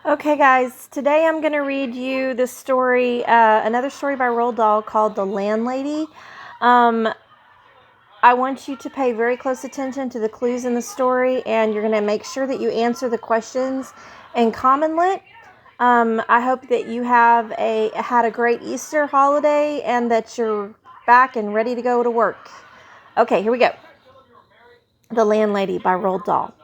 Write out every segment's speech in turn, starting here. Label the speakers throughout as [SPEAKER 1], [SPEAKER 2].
[SPEAKER 1] Okay, guys, today I'm going to read you this story, another story by Roald Dahl called The Landlady. I want you to pay very close attention to the clues in the story, and you're going to make sure that you answer the questions in Common Lit. I hope that you had a great Easter holiday and that you're back and ready to go to work. Okay, here we go. The Landlady by Roald Dahl.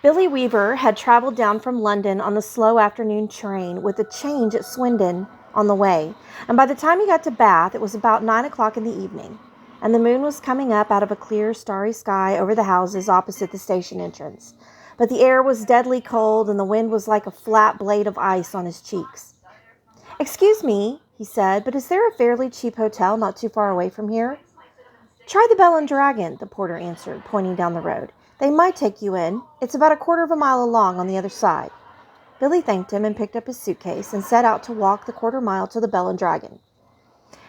[SPEAKER 1] Billy Weaver had traveled down from London on the slow afternoon train with a change at Swindon on the way, and by the time he got to Bath, it was about 9 o'clock in the evening, and the moon was coming up out of a clear, starry sky over the houses opposite the station entrance. But the air was deadly cold, and the wind was like a flat blade of ice on his cheeks. "Excuse me," he said, "but is there a fairly cheap hotel not too far away from here?" "Try the Bell and Dragon," the porter answered, pointing down the road. "They might take you in. It's about a quarter of a mile along on the other side." Billy thanked him and picked up his suitcase and set out to walk the quarter mile to the Bell and Dragon.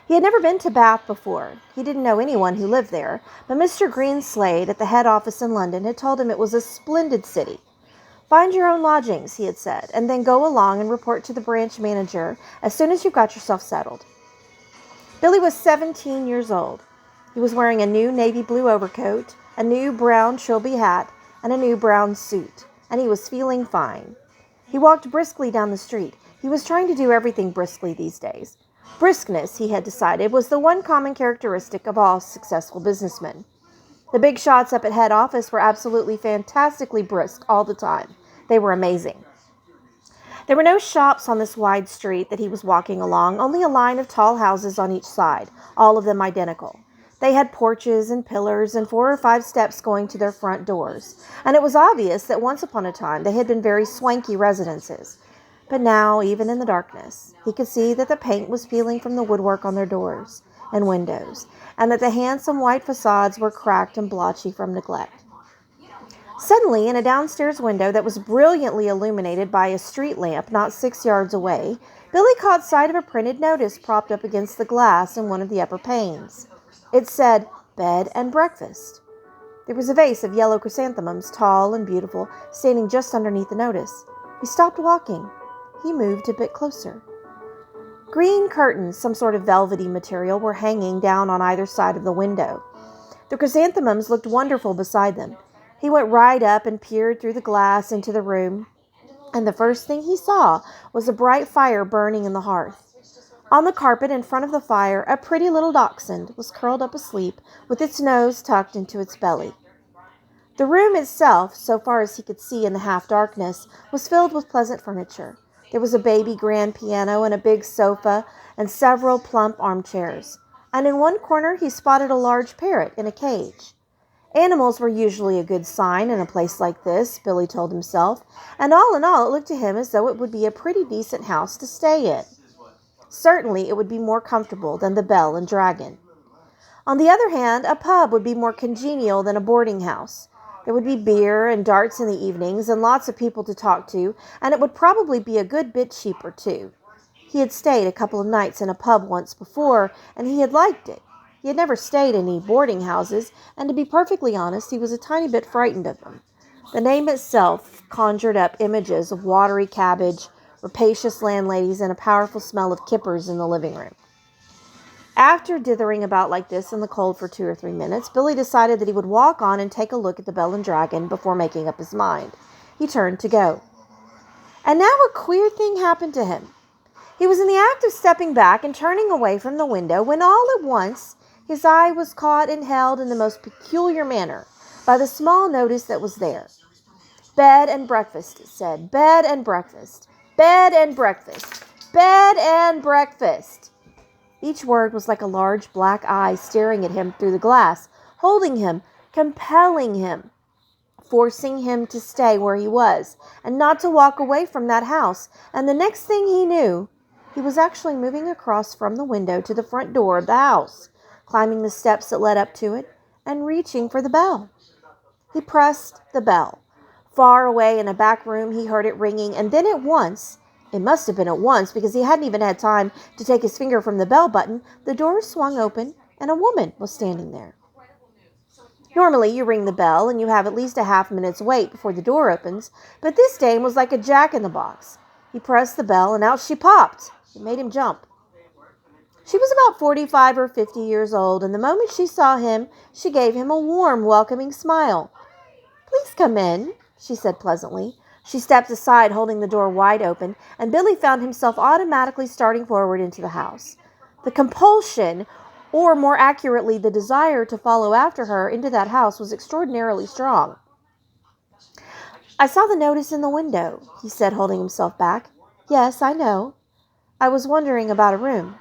[SPEAKER 1] He had never been to Bath before. He didn't know anyone who lived there, but Mr. Greenslade at the head office in London had told him it was a splendid city. "Find your own lodgings," he had said, "and then go along and report to the branch manager as soon as you've got yourself settled." Billy was 17 years old. He was wearing a new navy blue overcoat, a new brown Trilby hat, and a new brown suit, and he was feeling fine. He walked briskly down the street. He was trying to do everything briskly these days. Briskness, he had decided, was the one common characteristic of all successful businessmen. The big shots up at head office were absolutely fantastically brisk all the time. They were amazing. There were no shops on this wide street that he was walking along, only a line of tall houses on each side, all of them identical. They had porches and pillars and 4 or 5 steps going to their front doors, and it was obvious that once upon a time they had been very swanky residences. But now, even in the darkness, he could see that the paint was peeling from the woodwork on their doors and windows, and that the handsome white facades were cracked and blotchy from neglect. Suddenly, in a downstairs window that was brilliantly illuminated by a street lamp not 6 yards away, Billy caught sight of a printed notice propped up against the glass in one of the upper panes. It said, "Bed and Breakfast." There was a vase of yellow chrysanthemums, tall and beautiful, standing just underneath the notice. He stopped walking. He moved a bit closer. Green curtains, some sort of velvety material, were hanging down on either side of the window. The chrysanthemums looked wonderful beside them. He went right up and peered through the glass into the room, and the first thing he saw was a bright fire burning in the hearth. On the carpet in front of the fire, a pretty little dachshund was curled up asleep with its nose tucked into its belly. The room itself, so far as he could see in the half-darkness, was filled with pleasant furniture. There was a baby grand piano and a big sofa and several plump armchairs, and in one corner he spotted a large parrot in a cage. Animals were usually a good sign in a place like this, Billy told himself, and all in all it looked to him as though it would be a pretty decent house to stay in. Certainly it would be more comfortable than the Bell and Dragon. On the other hand, a pub would be more congenial than a boarding house. There would be beer and darts in the evenings and lots of people to talk to, and it would probably be a good bit cheaper, too. He had stayed a couple of nights in a pub once before, and he had liked it. He had never stayed in any boarding houses, and to be perfectly honest, he was a tiny bit frightened of them. The name itself conjured up images of watery cabbage, rapacious landladies, and a powerful smell of kippers in the living room. After dithering about like this in the cold for 2 or 3 minutes, Billy decided that he would walk on and take a look at the Bell and Dragon before making up his mind. He turned to go. And now a queer thing happened to him. He was in the act of stepping back and turning away from the window when all at once his eye was caught and held in the most peculiar manner by the small notice that was there. "Bed and breakfast," it said. "Bed and breakfast. Bed and breakfast. Bed and breakfast." Each word was like a large black eye staring at him through the glass, holding him, compelling him, forcing him to stay where he was and not to walk away from that house. And the next thing he knew, he was actually moving across from the window to the front door of the house, climbing the steps that led up to it, and reaching for the bell. He pressed the bell. Far away in a back room, he heard it ringing, and then at once, it must have been at once because he hadn't even had time to take his finger from the bell button, the door swung open and a woman was standing there. Normally, you ring the bell and you have at least a half-minute's wait before the door opens, but this dame was like a jack-in-the-box. He pressed the bell and out she popped. It made him jump. She was about 45 or 50 years old, and the moment she saw him, she gave him a warm, welcoming smile. "Please come in," she said pleasantly. She stepped aside, holding the door wide open, and Billy found himself automatically starting forward into the house. The compulsion, or more accurately, the desire to follow after her into that house was extraordinarily strong. "I saw the notice in the window," he said, holding himself back. "Yes, I know. I was wondering about a room."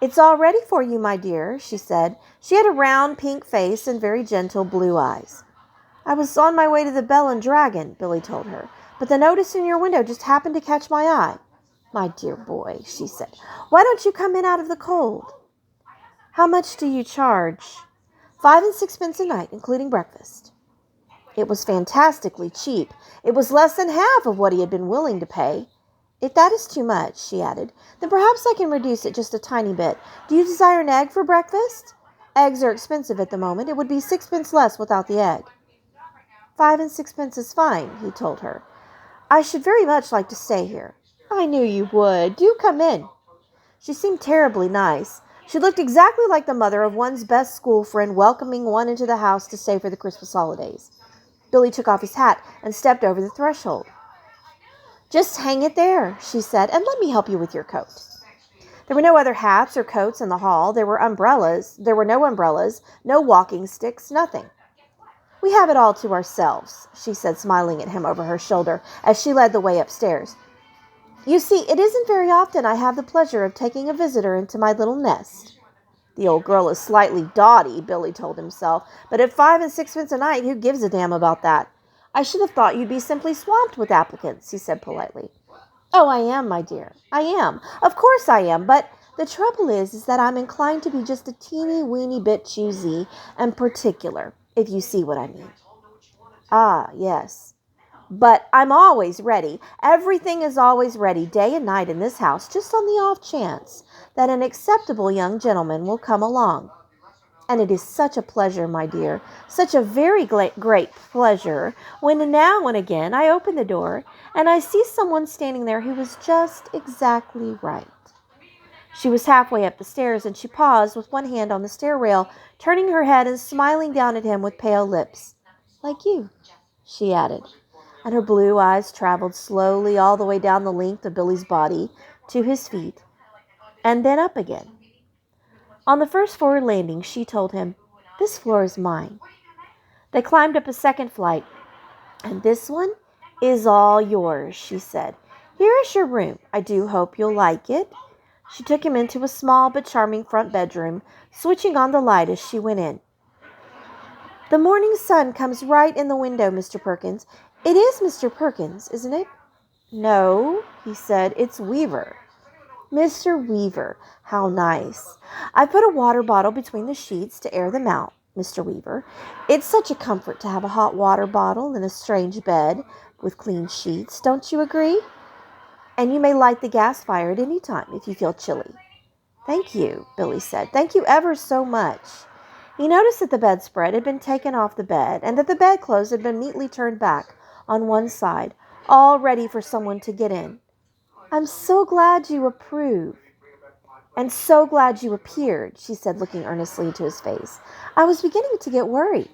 [SPEAKER 1] "It's all ready for you, my dear," she said. She had a round pink face and very gentle blue eyes. "I was on my way to the Bell and Dragon," Billy told her, "but the notice in your window just happened to catch my eye." "My dear boy," she said, "why don't you come in out of the cold?" "How much do you charge?" 5 and 6 a night, including breakfast." It was fantastically cheap. It was less than half of what he had been willing to pay. "If that is too much," she added, "then perhaps I can reduce it just a tiny bit. Do you desire an egg for breakfast?" "Eggs are expensive at the moment. It would be 6 less without the egg." 5 and 6 is fine," he told her. "I should very much like to stay here." "I knew you would. Do come in." She seemed terribly nice. She looked exactly like the mother of one's best school friend welcoming one into the house to stay for the Christmas holidays. Billy took off his hat and stepped over the threshold. "Just hang it there," she said, "and let me help you with your coat." There were no other hats or coats in the hall. There were no umbrellas, no walking sticks, nothing. "We have it all to ourselves," she said, smiling at him over her shoulder as she led the way upstairs. "You see, it isn't very often I have the pleasure of taking a visitor into my little nest." "The old girl is slightly dotty," Billy told himself, "but at 5 and 6 a night, who gives a damn about that?" "I should have thought you'd be simply swamped with applicants," he said politely. "Oh, I am, my dear. I am. Of course I am. But the trouble is that I'm inclined to be just a teeny-weeny bit choosy and particular, if you see what I mean." "Ah, yes. But I'm always ready. Everything is always ready, day and night in this house, just on the off chance that an acceptable young gentleman will come along. And it is such a pleasure, my dear, such a very great pleasure, when now and again I open the door and I see someone standing there who is just exactly right." She was halfway up the stairs, and she paused with one hand on the stair rail, turning her head and smiling down at him with pale lips. "Like you," she added, and her blue eyes traveled slowly all the way down the length of Billy's body to his feet, and then up again. On the first floor landing, she told him, "This floor is mine." They climbed up a second flight. "And this one is all yours," she said. "Here is your room. I do hope you'll like it." She took him into a small but charming front bedroom, switching on the light as she went in. "The morning sun comes right in the window, Mr. Perkins. It is Mr. Perkins, isn't it?" "No," he said, "it's Weaver." "Mr. Weaver. How nice. I put a water bottle between the sheets to air them out, Mr. Weaver. It's such a comfort to have a hot water bottle in a strange bed with clean sheets. Don't you agree? And you may light the gas fire at any time if you feel chilly." "Thank you," Billy said. "Thank you ever so much." He noticed that the bedspread had been taken off the bed and that the bedclothes had been neatly turned back on one side, all ready for someone to get in. "I'm so glad you approve." "And so glad you appeared," she said, looking earnestly into his face. "I was beginning to get worried."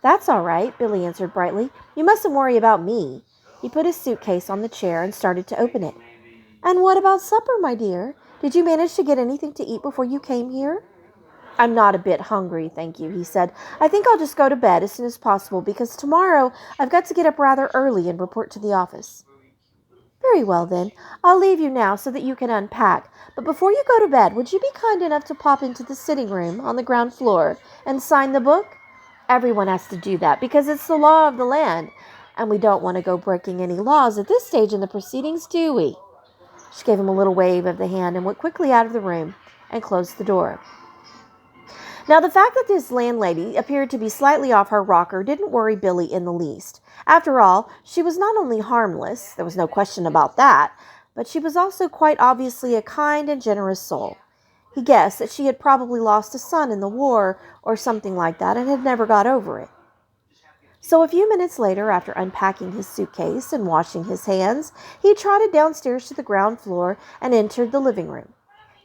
[SPEAKER 1] "That's all right," Billy answered brightly. "You mustn't worry about me." He put his suitcase on the chair and started to open it. "And what about supper, my dear? Did you manage to get anything to eat before you came here?" "I'm not a bit hungry, thank you," he said. "I think I'll just go to bed as soon as possible, because tomorrow I've got to get up rather early and report to the office." "Very well, then. I'll leave you now so that you can unpack. But before you go to bed, would you be kind enough to pop into the sitting room on the ground floor and sign the book? Everyone has to do that because it's the law of the land, and we don't want to go breaking any laws at this stage in the proceedings, do we?" She gave him a little wave of the hand and went quickly out of the room and closed the door. Now, the fact that this landlady appeared to be slightly off her rocker didn't worry Billy in the least. After all, she was not only harmless, there was no question about that, but she was also quite obviously a kind and generous soul. He guessed that she had probably lost a son in the war or something like that and had never got over it. So a few minutes later, after unpacking his suitcase and washing his hands, he trotted downstairs to the ground floor and entered the living room.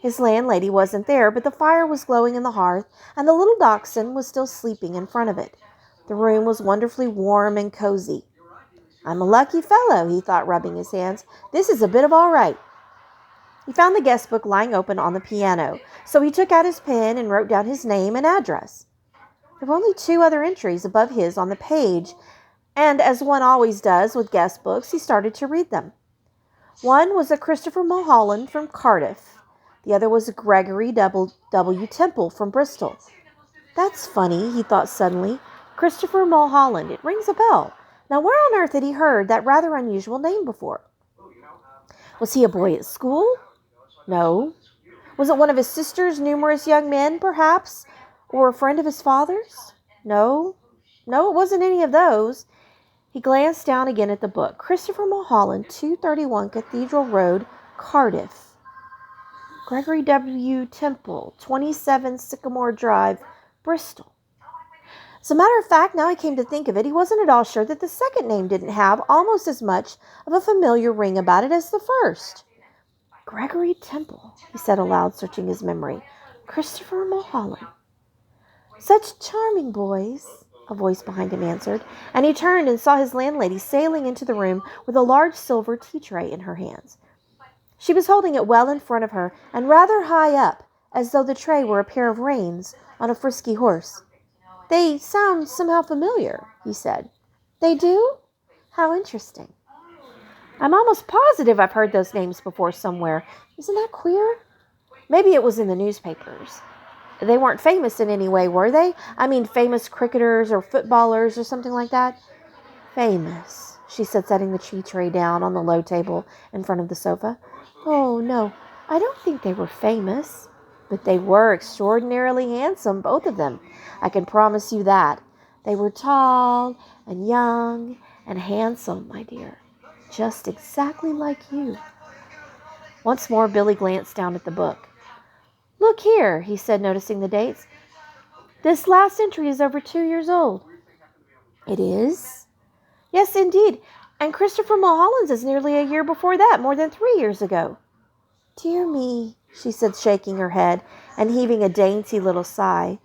[SPEAKER 1] His landlady wasn't there, but the fire was glowing in the hearth, and the little dachshund was still sleeping in front of it. The room was wonderfully warm and cozy. "I'm a lucky fellow," he thought, rubbing his hands. "This is a bit of all right." He found the guest book lying open on the piano, so he took out his pen and wrote down his name and address. There were only 2 other entries above his on the page, and as one always does with guest books, he started to read them. One was a Christopher Mulholland from Cardiff. The other was a Gregory W. Temple from Bristol. "That's funny," he thought suddenly. "Christopher Mulholland. It rings a bell. Now, where on earth had he heard that rather unusual name before? Was he a boy at school? No. Was it one of his sister's numerous young men, perhaps? Or a friend of his father's? No, it wasn't any of those." He glanced down again at the book. Christopher Mulholland, 231 Cathedral Road, Cardiff. Gregory W. Temple, 27 Sycamore Drive, Bristol. As a matter of fact, now he came to think of it, he wasn't at all sure that the second name didn't have almost as much of a familiar ring about it as the first. "Gregory Temple," he said aloud, searching his memory. "Christopher Mulholland. Such charming boys," a voice behind him answered, and he turned and saw his landlady sailing into the room with a large silver tea tray in her hands. She was holding it well in front of her and rather high up, as though the tray were a pair of reins on a frisky horse. "They sound somehow familiar," he said. "They do? How interesting. I'm almost positive I've heard those names before somewhere. Isn't that queer? Maybe it was in the newspapers. They weren't famous in any way, were they? I mean, famous cricketers or footballers or something like that?" "Famous," she said, setting the tea tray down on the low table in front of the sofa. "Oh, no, I don't think they were famous. But they were extraordinarily handsome, both of them. I can promise you that. They were tall and young and handsome, my dear. Just exactly like you." Once more, Billy glanced down at the book. "Look here," he said, noticing the dates. "This last entry is over 2 years old." "It is?" "Yes, indeed. And Christopher Mulholland's is nearly a year before that, more than 3 years ago." "Dear me," she said, shaking her head and heaving a dainty little sigh.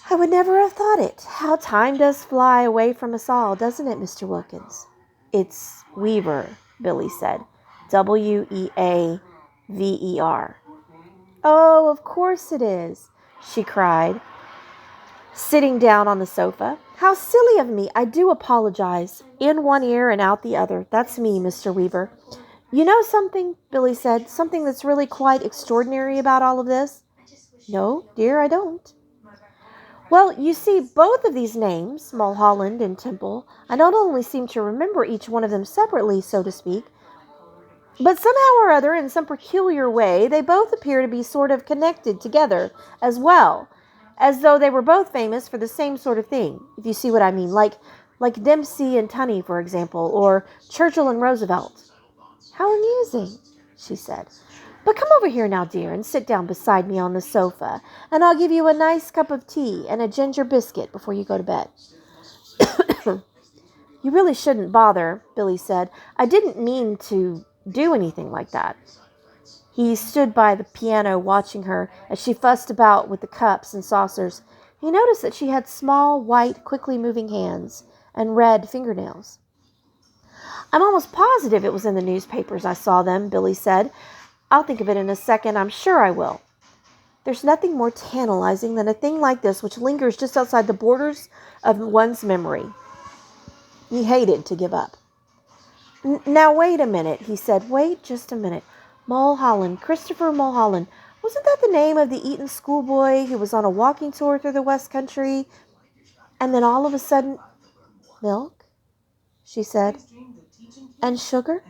[SPEAKER 1] "I would never have thought it. How time does fly away from us all, doesn't it, Mr. Wilkins?" "It's Weaver," Billy said. Weaver. "Oh, of course it is," she cried, sitting down on the sofa. "How silly of me. I do apologize. In one ear and out the other. That's me, Mr. Weaver." "You know something," Billy said, "something that's really quite extraordinary about all of this?" "No, dear, I don't." "Well, you see, both of these names, Mulholland and Temple, I not only seem to remember each one of them separately, so to speak, but somehow or other, in some peculiar way, they both appear to be sort of connected together as well, as though they were both famous for the same sort of thing, if you see what I mean, like Dempsey and Tunney, for example, or Churchill and Roosevelt." "How amusing," she said. "But come over here now, dear, and sit down beside me on the sofa, and I'll give you a nice cup of tea and a ginger biscuit before you go to bed." "You really shouldn't bother," Billy said. "I didn't mean to do anything like that." He stood by the piano watching her as she fussed about with the cups and saucers. He noticed that she had small, white, quickly moving hands and red fingernails. "I'm almost positive it was in the newspapers I saw them," Billy said. "I'll think of it in a second. I'm sure I will. There's nothing more tantalizing than a thing like this which lingers just outside the borders of one's memory." He hated to give up. "Now, wait a minute," he said. "Wait just a minute. Mulholland, Christopher Mulholland. Wasn't that the name of the Eton schoolboy who was on a walking tour through the West Country? And then all of a sudden—" "Milk?" she said. "And sugar?"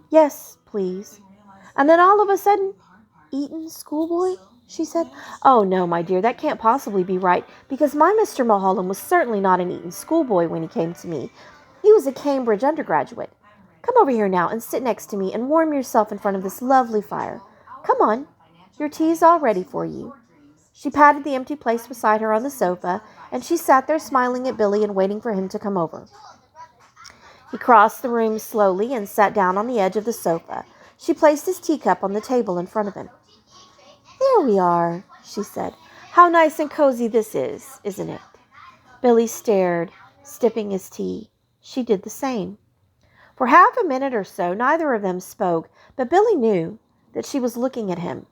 [SPEAKER 1] "Yes, please." "And then all of a sudden—" "Eton schoolboy?" she said. "Oh, no, my dear, that can't possibly be right, because my Mr. Mulholland was certainly not an Eton schoolboy when he came to me. He was a Cambridge undergraduate. Come over here now and sit next to me and warm yourself in front of this lovely fire. Come on." Your tea's all ready for you." She patted the empty place beside her on the sofa, and she sat there smiling at Billy and waiting for him to come over. He crossed the room slowly and sat down on the edge of the sofa. She placed his teacup on the table in front of him. "There we are," she said. "How nice and cozy this is, isn't it?" Billy stared, sipping his tea. She did the same. For half a minute or so, neither of them spoke, but Billy knew that she was looking at him.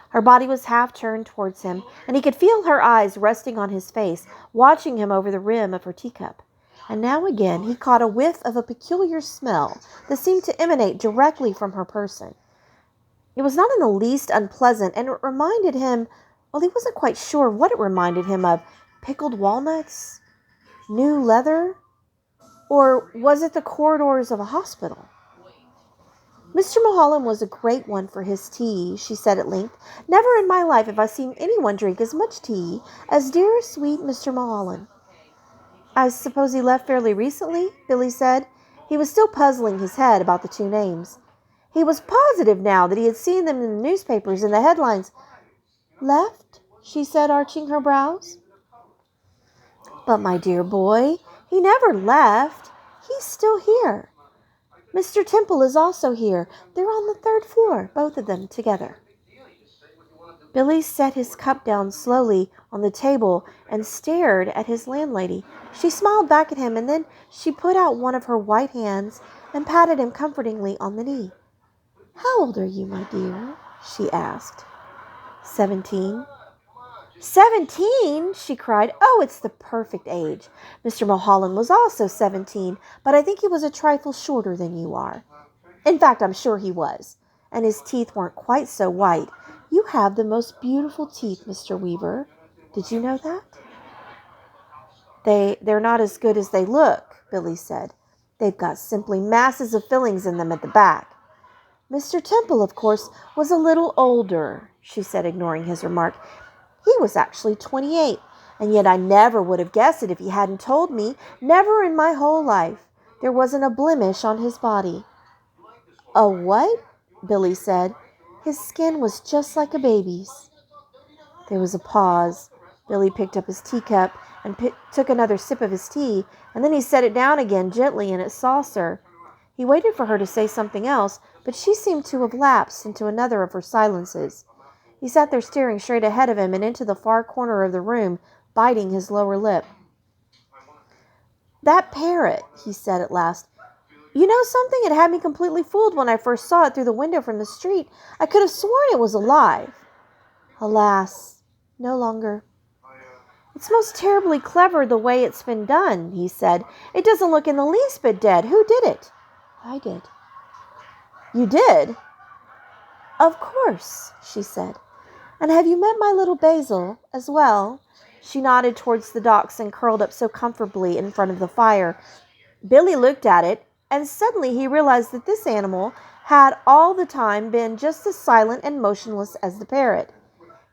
[SPEAKER 1] Her body was half turned towards him, and he could feel her eyes resting on his face, watching him over the rim of her teacup. And now again he caught a whiff of a peculiar smell that seemed to emanate directly from her person. It was not in the least unpleasant, and it reminded him, well, he wasn't quite sure what it reminded him of. Pickled walnuts? New leather? Or was it the corridors of a hospital? "Mr. Mulholland was a great one for his tea," she said at length. "Never in my life have I seen anyone drink as much tea as dear, sweet Mr. Mulholland." "I suppose he left fairly recently?" Billy said. He was still puzzling his head about the two names. He was positive now that he had seen them in the newspapers in the headlines. "Left?" she said, arching her brows. "But, my dear boy, he never left. He's still here. Mr. Temple is also here. They're on the 3rd floor, both of them together." Billy set his cup down slowly on the table and stared at his landlady. She smiled back at him, and then she put out one of her white hands and patted him comfortingly on the knee. "How old are you, my dear?" she asked. 17. 17, she cried. "Oh, it's the perfect age. Mr. Mulholland was also 17, but I think he was a trifle shorter than you are. In fact, I'm sure he was. And his teeth weren't quite so white. You have the most beautiful teeth, Mr. Weaver. Did you know that?" They're not as good as they look," Billy said. "They've got simply masses of fillings in them at the back." "Mr. Temple, of course, was a little older," she said, ignoring his remark. "He was actually 28, and yet I never would have guessed it if he hadn't told me. Never in my whole life. There wasn't a blemish on his body." "A what?" Billy said. "His skin was just like a baby's." There was a pause. Billy picked up his teacup and took another sip of his tea, and then he set it down again gently in its saucer. He waited for her to say something else, but she seemed to have lapsed into another of her silences. He sat there staring straight ahead of him and into the far corner of the room, biting his lower lip. "That parrot," he said at last. "You know something? It had me completely fooled when I first saw it through the window from the street. I could have sworn it was alive." "Alas, no longer." "It's most terribly clever the way it's been done," he said. "It doesn't look in the least bit dead. Who did it?" "I did." "You did?" "Of course," she said. "And have you met my little Basil as well?" She nodded towards the dachshund curled up so comfortably in front of the fire. Billy looked at it, and suddenly he realized that this animal had all the time been just as silent and motionless as the parrot.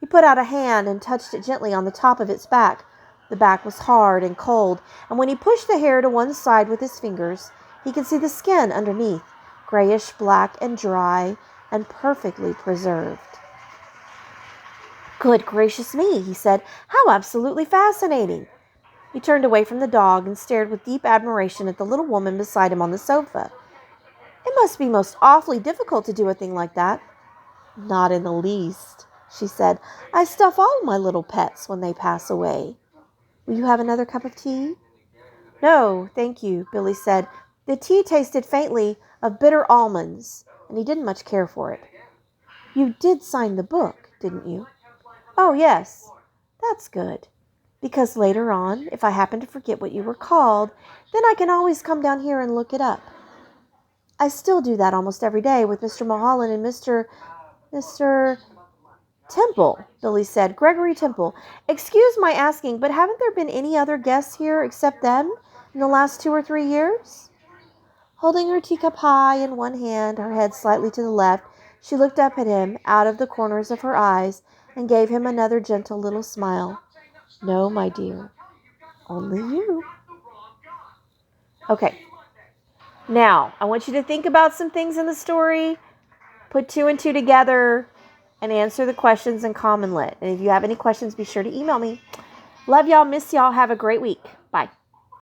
[SPEAKER 1] He put out a hand and touched it gently on the top of its back. The back was hard and cold, and when he pushed the hair to one side with his fingers, he could see the skin underneath, grayish black and dry and perfectly preserved. "Good gracious me," he said. "How absolutely fascinating." He turned away from the dog and stared with deep admiration at the little woman beside him on the sofa. "It must be most awfully difficult to do a thing like that." "Not in the least," she said. "I stuff all my little pets when they pass away. Will you have another cup of tea?" "No, thank you," Billy said. The tea tasted faintly of bitter almonds, and he didn't much care for it. "You did sign the book, didn't you?" "Oh, yes." "That's good. Because later on, if I happen to forget what you were called, then I can always come down here and look it up. I still do that almost every day with Mr. Mulholland and Mr. Temple," Billy said. "Gregory Temple. Excuse my asking, but haven't there been any other guests here except them in the last 2 or 3 years?" Holding her teacup high in one hand, her head slightly to the left, she looked up at him out of the corners of her eyes and gave him another gentle little smile. "No, my dear, only you." Okay, now I want you to think about some things in the story, put 2 and 2 together, and answer the questions in Common Lit. And if you have any questions, be sure to email me. Love y'all. Miss y'all. Have a great week.